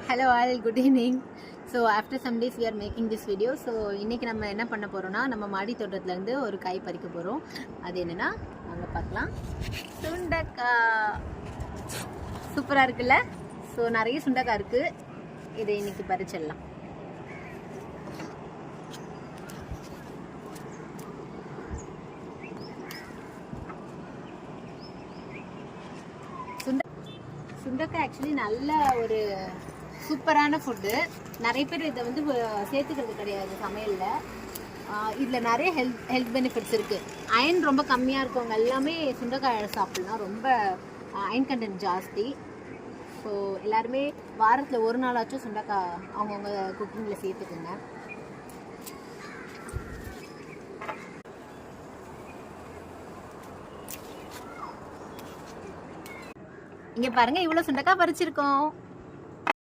Hello all, good evening. So after some days we are making this video. So இன்னைக்கு நம்ம என்ன பண்ண போறோம்னா நம்ம மாடி தோட்டத்துல இருந்து ஒரு காய் பறிக்க போறோம். அது என்னன்னா வாங்க பார்க்கலாம். சுண்டக்காய் சூப்பரா இருக்குல்ல? ஸோ நிறைய சுண்டக்காய் இருக்கு. இதை இன்னைக்கு பறிச்சிடலாம். சுண்டக்காய் ஆக்சுவலி நல்ல ஒரு சூப்பரான ஃபுட்டு. நிறைய பேர் இதை வந்து சேர்த்துக்கிறது கிடையாது சமையலில். இதில் நிறைய ஹெல்த் பெனிஃபிட்ஸ் இருக்குது. அயன் ரொம்ப கம்மியாக இருக்கவங்க எல்லாமே சுண்டைக்காய் சாப்பிட்லாம். ரொம்ப அயன் கண்டென்ட் ஜாஸ்தி. ஸோ எல்லாருமே வாரத்தில் ஒரு நாளாச்சும் சுண்டைக்காய் அவங்கவுங்க குக்கிங்கில் சேர்த்துக்குங்க. இங்கே பாருங்கள், இவ்வளோ சுண்டைக்காய் பறிச்சிருக்கோம்.